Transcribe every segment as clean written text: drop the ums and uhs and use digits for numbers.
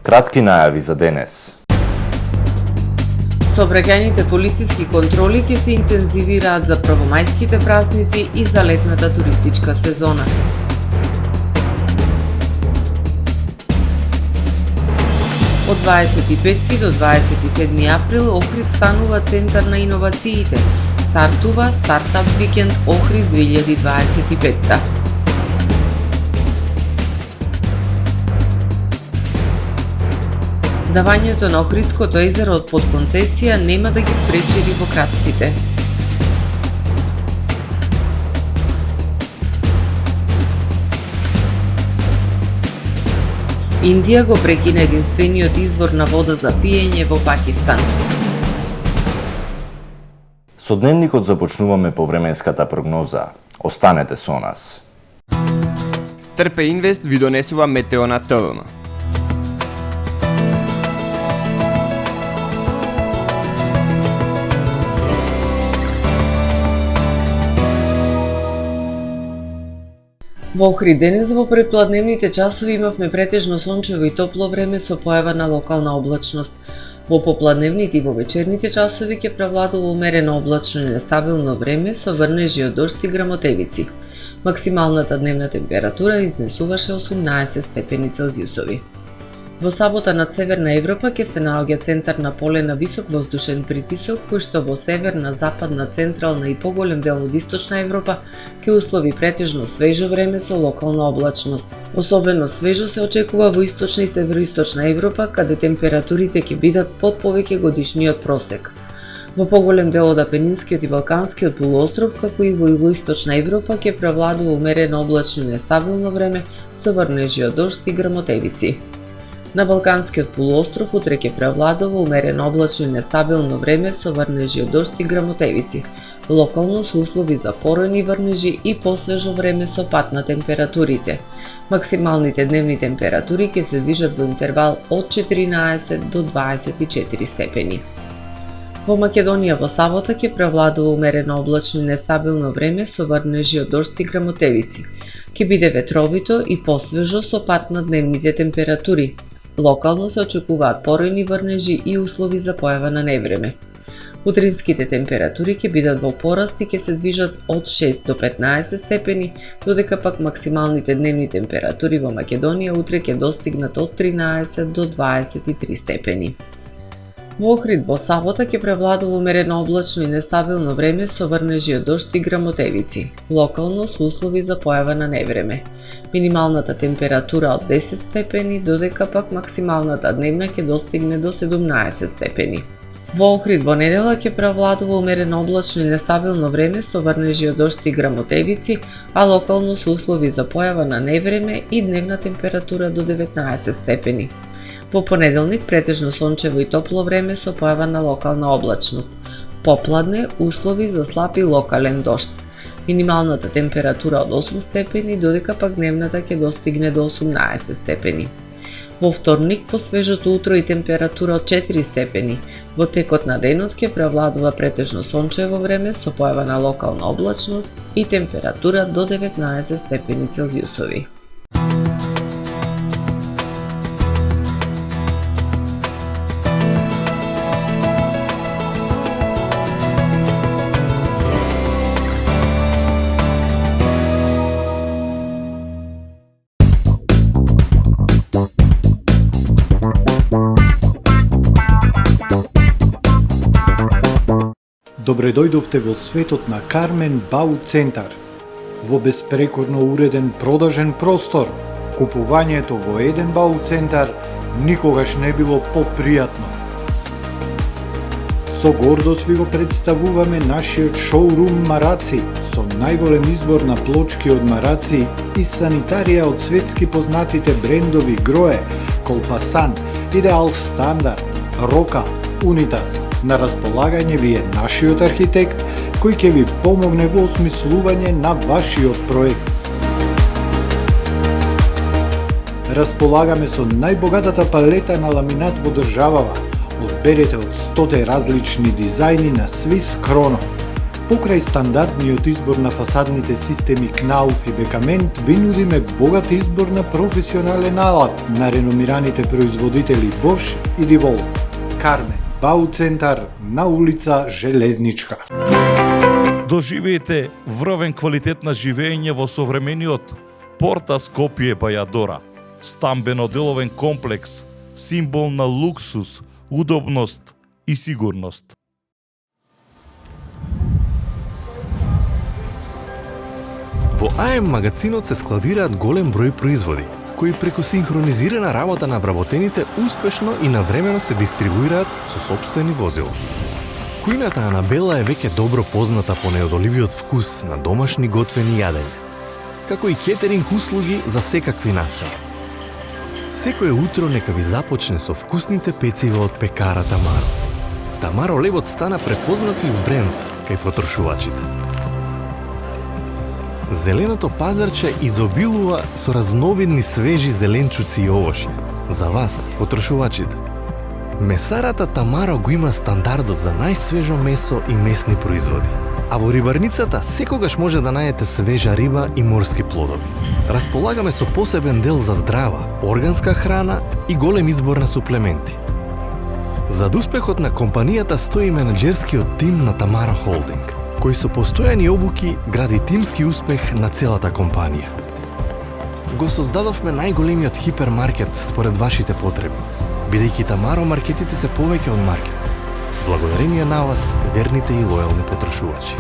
Кратки најави за денес. Сообраќајните полициски контроли ќе се интензивираат за првомајските празници и за летната туристичка сезона. Од 25 до 27 април Охрид станува центар на иновациите. Стартува Стартап викенд Охрид 2025. Давањето на Охридското езеро од подконцесија нема да ги спречи рибокрапците. Индија го прекина единствениот извор на вода за пиење во Пакистан. Со дневникот започнуваме по временската прогноза. Останете со нас. Трпе Инвест ви донесува метео на ТВМ. Во Охрид денес во предпладневните часови имавме претежно сончево и топло време со појава на локална облачност. Во попладневните и во вечерните часови ќе превладува умерено облачно и нестабилно време со врнежи од дожд и грмотевици. Максималната дневна температура изнесуваше 18 степени Целзиусови. Во сабота над Северна Европа ќе се наоѓа центар на поле на висок воздушен притисок, кој што во северна, западна, централна и поголем дел од источна Европа ќе услови претежно свежо време со локална облачност. Особено свежо се очекува во источна и североисточна Европа, каде температурите ќе бидат под повеќе годишниот просек. Во поголем дел од Апенинскиот и Балканскиот полуостров, како и во југоисточна Европа ќе превладува умерено облачно и нестабилно време со врнежи од дожд и грмотевици. На Балканскиот полуостров утре ќе превладува умерено облачно и нестабилно време со врнежи од дожд и грмотевици. Локално со услови за поројни врнежи и посвежо време со пад на температурите. Максималните дневни температури ќе се движат во интервал од 14 до 24 степени. Во Македонија во сабота ќе превладува умерено облачно и нестабилно време со врнежи од дожд и грмотевици. Ќе биде ветровито и посвежо со пад на дневните температури. Локално се очекуваат поројни врнежи и услови за појава на невреме. Утринските температури ќе бидат во пораст и ќе се движат од 6 до 15 степени, додека пак максималните дневни температури во Македонија утре ќе достигнат од 13 до 23 степени. Во Охрид во сабота ќе превладува умерено облачно и нестабилно време со врнежи од дожд и грмотевици. Локално со услови за појава на невреме. Минималната температура од 10 степени, додека пак максималната дневна ќе достигне до 17 степени. Во Охрид во недела ќе превладува умерено облачно и нестабилно време со врнежи од дожд и грмотевици, а локално со услови за појава на невреме и дневна температура до 19 степени. Во понеделник претежно сончево и топло време со појава на локална облачност. Попладне услови за слаб и локален дожд. Минималната температура од 8 степени, додека пак дневната ќе достигне до 18 степени. Во вторник по свежото утро и температура од 4 степени. Во текот на денот ќе превладува претежно сончево време со појава на локална облачност и температура до 19 степени Целзиусови. Добре дојдовте во светот на Кармен Бау Центар. Во беспрекорно уреден продажен простор, купувањето во еден Бау Центар никогаш не било попријатно. Со гордост ви го представуваме нашиот шоурум Мараци, со најголем избор на плочки од мараци и санитарија од светски познатите брендови Грое, Колпасан, Идеал Стандард, Рока, Унитас. На располагање ви е нашиот архитект, кој ќе ви помогне во осмислување на вашиот проект. Располагаме со најбогатата палета на ламинат во државава. Одберете од 100 различни дизајни на Swiss Chrono. Покрај стандардниот избор на фасадните системи Knauf и Bekament, ви нудиме богат избор на професионален алат на реномираните производители Bosch и DeWalt. Кармен Бауцентар на улица Железничка. Доживеете врвен квалитет на живење во современиот Порта Скопје Бајадора. Стамбено-деловен комплекс, символ на луксус, удобност и сигурност. Во АМ магазинот се складираат голем број производи, кои преку синхронизирана работа на вработените успешно и навремено се дистрибуираат со сопствени возила. Кујната Анабела е веќе добро позната по неодоливиот вкус на домашни готвени јадења, како и кетеринг услуги за секакви настани. Секое утро нека ви започне со вкусните пецива од пекара Тамаро. Тамаро левот стана препознатлив бренд кај потрошувачите. Зеленото пазарче изобилува со разновидни свежи зеленчуци и овошје. За вас, потрошувачите. Месарата Тамаро го има стандардот за најсвежо месо и месни производи. А во рибарницата секогаш може да најдете свежа риба и морски плодови. Располагаме со посебен дел за здрава, органска храна и голем избор на суплементи. Зад успехот на компанијата стои менаџерскиот тим на Тамаро Холдинг, кој со постојани обуки гради тимски успех на целата компанија. Го создадовме најголемиот хипермаркет според вашите потреби, бидејќи Тамаро маркетите се повеќе од маркет. Благодарение на вас, верните и лојални потрошувачи.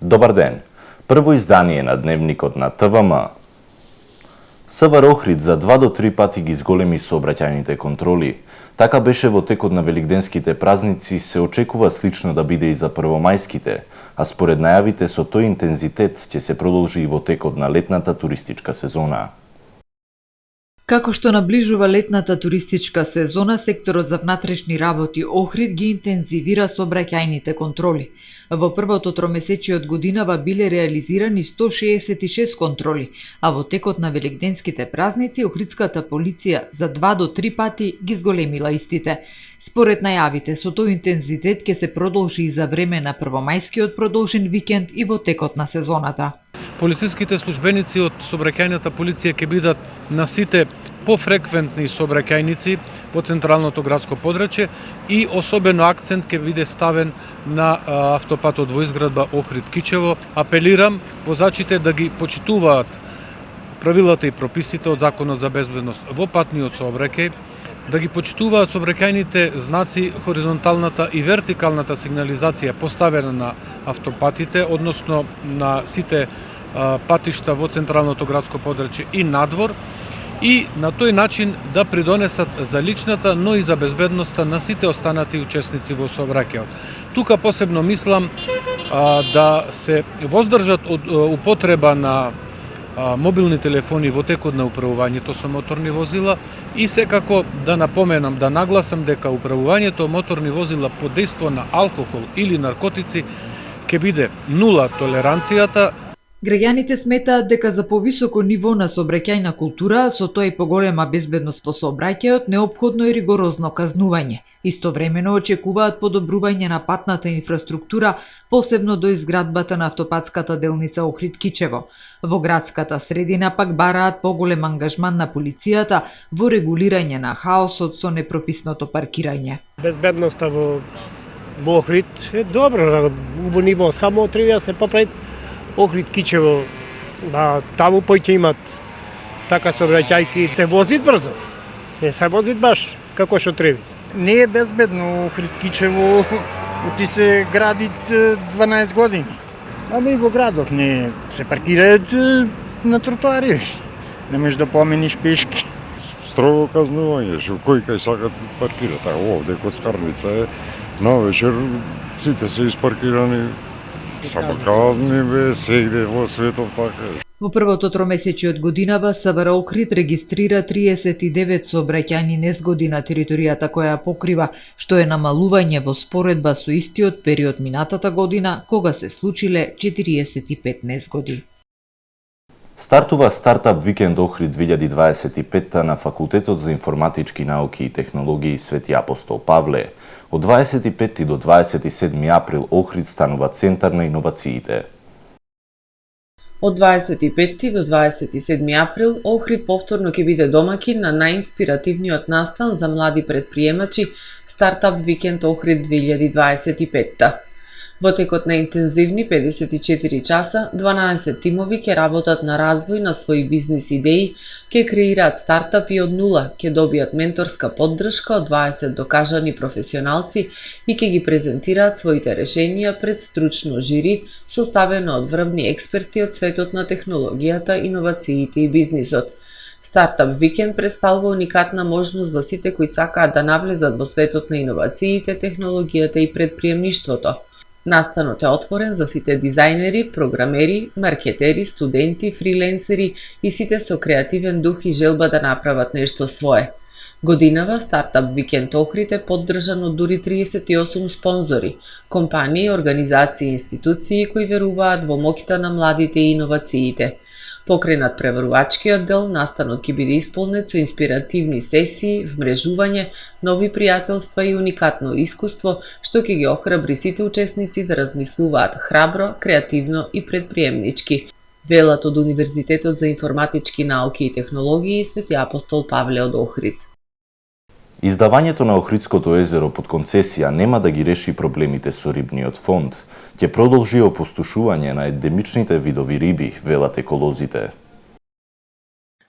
Добар ден. Прво издание на дневникот на ТВМ. СВР Охрид за 2 до 3 пати ги зголеми сообраќајните контроли. Така беше во текот на велигденските празници, се очекува слично да биде и за првомајските, а според најавите со тој интензитет ќе се продолжи и во текот на летната туристичка сезона. Како што наближува летната туристичка сезона, секторот за внатрешни работи Охрид ги интензивира сообраќајните контроли. Во првото тромесечие од годинава биле реализирани 166 контроли, а во текот на велигденските празници Охридската полиција за 2 до 3 пати ги зголемила истите. Според најавите, со тој интензитет ќе се продолжи и за време на првомајскиот продолжен викенд и во текот на сезоната. Полициските службеници од сообраќајната полиција ќе бидат на сите пофреквентни сообраќајници во централното градско подрачје и особено акцент ќе биде ставен на автопатот во изградба Охрид-Кичево. Апелирам возачите да ги почитуваат правилата и прописите од Законот за безбедност во патниот сообраќај, да ги почитуваат сообраќајните знаци, хоризонталната и вертикалната сигнализација поставена на автопатите, односно на сите патишта во централното градско подрачје и надвор, и на тој начин да придонесат за личната, но и за безбедноста на сите останати учесници во сообраќајот. Тука посебно мислам да се воздржат од употреба на мобилни телефони во текот на управувањето со моторни возила и секако да напоменам, да нагласам дека управувањето моторни возила под дејство на алкохол или наркотици ќе биде нула толеранцијата. Граѓаните сметаат дека за повисоко ниво на сообраќајна култура, со тоа и поголема безбедност во сообраќајот, неопходно е ригорозно казнување. Истовремено очекуваат подобрување на патната инфраструктура, посебно до изградбата на автопатската делница Охрид-Кичево. Во градската средина пак бараат поголем ангажман на полицијата во регулирање на хаосот со непрописното паркирање. Безбедноста во Охрид е добро, во ниво само треба да се поправи. Охрид-Кичево, таму поќе имат така сообраќајки, се возит брзо, не се возит баш како што треба. Не е безбедно Охрид-Кичево, ти се гради 12 години. Ама и во градов не се паркираат на тротоари. Не можеш да помениш пешки. Строго казнување, што кој кај сакат паркира. Така овде код Скарница е на вечер сите се испаркирани. Само казни бе, сегде во светот така. Во првото тромесечие од годинава СВР Охрид регистрира 39 сообраќајни незгоди на територијата која ја покрива, што е намалување во споредба со истиот период минатата година, кога се случиле 45 незгоди. Стартува стартап викенд Охрид 2025 на Факултетот за информатички науки и технологии Свети Апостол Павле. Од 25 до 27 април Охрид станува центар на иновациите. Од 25 до 27 април Охрид повторно ќе биде домакин на најинспиративниот настан за млади предприемачи Стартап викенд Охрид 2025. Во текот на интензивни 54 часа, 12 тимови ќе работат на развој на своји бизнис идеи, ќе креираат стартапи од нула, ќе добијат менторска поддршка од 20 докажани професионалци и ќе ги презентираат своите решенија пред стручно жири, составено од врвни експерти од светот на технологијата, иновациите и бизнисот. Стартап викенд представува уникатна можност за сите кои сакаат да навлезат во светот на иновациите, технологијата и предприемништвото. Настанот е отворен за сите дизајнери, програмери, маркетери, студенти, фриленсери и сите со креативен дух и желба да направат нешто свое. Годинава Стартап викенд Охрид е поддржан од дури 38 спонзори, компании, организации и институции кои веруваат во моќта на младите и иновациите. Покрај преварувачкиот дел, настанот ќе биде исполнет со инспиративни сесии, вмрежување, нови пријателства и уникатно искуство, што ќе ги охрабри сите учесници да размислуваат храбро, креативно и предприемнички, велат од Универзитетот за информатички науки и технологии Свети Апостол Павле од Охрид. Издавањето на Охридското езеро под концесија нема да ги реши проблемите со рибниот фонд. Ќе продолжи опустошување на ендемичните видови риби, велат еколозите.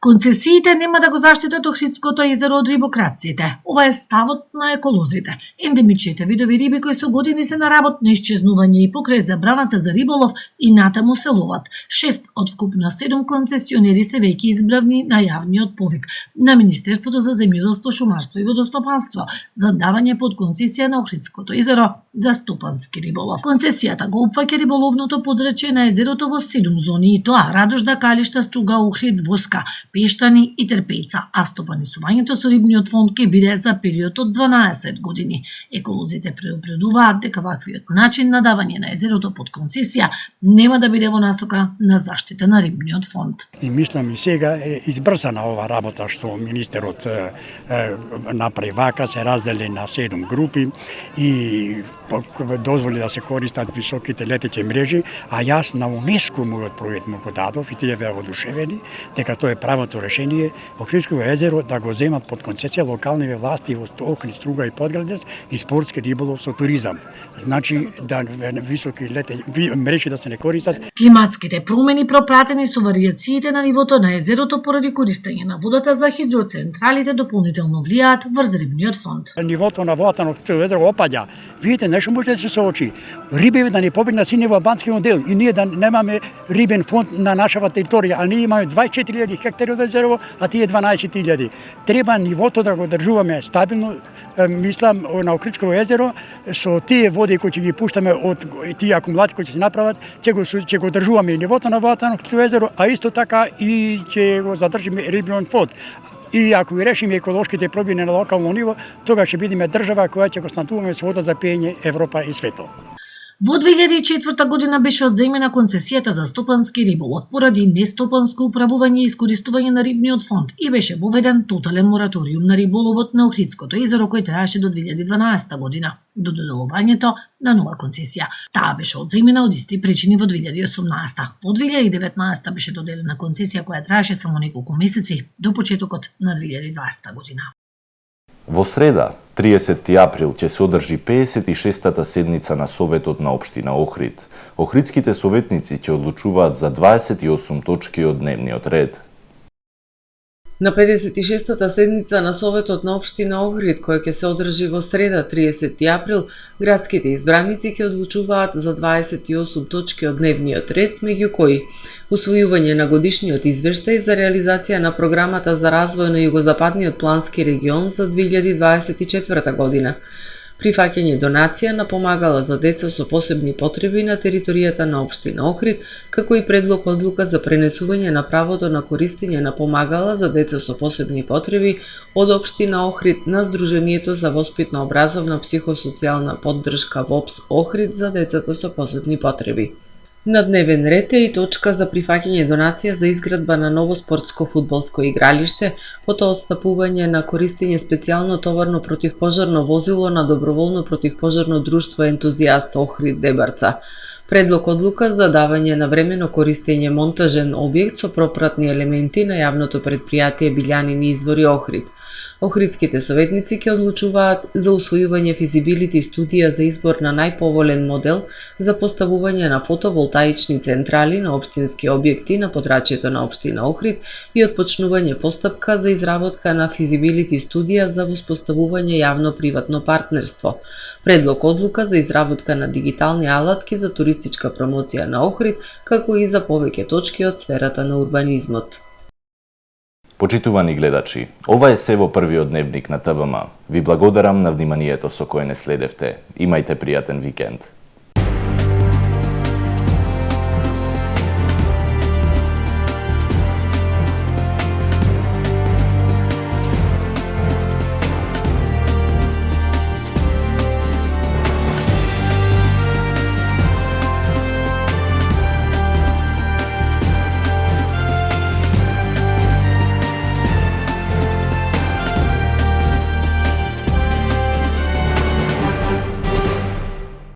Концесиите нема да го заштитат Охридското езеро од рибокраците. Ова е ставот на еколозите. Ендемичните видови риби кои со години се на работ на исчезнување и покрај забраната за риболов и натаму се ловат. 6 од вкупно 7 концесионери се веќе избравни на јавниот повик на Министерството за земјоделство, шумарство и водостопанство за давање под концесија на Охридското езеро за стопански риболов. Концесијата го опфаќа риболовното подрачје на езерото во 7 зони и тоа Радожда, Калишта, Струга, Охрид, Воска, Пештани и Трпејца, а стопанисувањето со рибниот фонд ќе биде за период од 12 години. Еколозите предупредуваат дека ваквиот начин на давање на езерото под концесија нема да биде во насока на заштита на рибниот фонд. И мислам и сега е избрзана ова работа што министерот направи вака, се раздели на 7 групи и дозволи да се користат високите летеќи мрежи, а јас на УНЕСКО мојот проект му го дадов и тие беа одушевени дека тоа е правото решение Охридско езеро да го земат под концесија локалните власти во Охрид, Струга и Подградец и спортски риболов со туризам. Значи да високи летеќи мрежи да се не користат. Климатските промени пропратени со варијациите на нивото на езерото поради користење на водата за хидроцентралите дополнително влијаат врз рибниот фонд. Нивото на водата на езеро опаѓа. Видите, нешто може да се соочи. Рибеви да не побегнат сине во Банскиот дел и ние да немаме рибен фонд на нашава територија, а ние имаме 24.000 хектари од езеро, а тие 12.000. Треба нивото да го држуваме стабилно, мислам на Охридско езеро со тие води кои ќе ги пуштаме од тие акумулации кои ќе се направат, ќе го држуваме нивото на водата на Охридско езеро, а исто така и ќе го задржиме рибниот фонд. И ако ги решиме еколошките проблеми на локално ниво, тогаш ќе бидеме држава која ќе го снабдуваме со вода за пиење Европа и светот. Во 2004 година беше одземена концесијата за стопански риболов поради нестопанско управување и искористување на рибниот фонд и беше воведен тотален мораториум на риболовот на Охридското езеро кој траеше до 2012 година, до доделувањето на нова концесија. Таа беше одземена од исти причини во 2018. Во 2019 беше доделена концесија која траеше само неколку месеци до почетокот на 2020 година. Во среда, 30 април, ќе се одржи 56-та седница на Советот на Општина Охрид. Охридските советници ќе одлучуваат за 28 точки од дневниот ред. На 56-та седница на Советот на Општина Охрид, која ќе се одржи во среда 30 април, градските избраници ќе одлучуваат за 28 точки од дневниот ред, меѓу кои усвојување на годишниот извештај за реализација на програмата за развој на југозападниот плански регион за 2024 година, прифаќање донација на помагала за деца со посебни потреби на територијата на Општина Охрид, како и предлог одлука за пренесување на правото на користење на помагала за деца со посебни потреби од Општина Охрид на Сдруженијето за воспитно-образовна психосоцијална поддршка ВОПС Охрид за децата со посебни потреби. На дневен ред е и точка за прифаќање донација за изградба на ново спортско фудбалско игралиште, потоа отстапување на користење специјално товарно противпожарно возило на доброволно противпожарно друштво Ентузијаст Охрид Дебарца. Предлог одлука за давање на времено користење монтажен објект со пропратни елементи на јавното предпријатие Билјанини извори Охрид. Охридските советници ќе одлучуваат за усвојување физибилити студија за избор на најповолен модел за поставување на фотоволтаични централи на општински објекти на подрачјето на Општина Охрид и отпочнување постапка за изработка на физибилити студија за воспоставување јавно-приватно партнерство. Предлог одлука за изработка на дигитални алатки за туристичка промоција на Охрид, како и за повеќе точки од сферата на урбанизмот. Почитувани гледачи, ова е се во првиот дневник на ТВМ. Ви благодарам на вниманието со кое не следевте. Имајте пријатен викенд.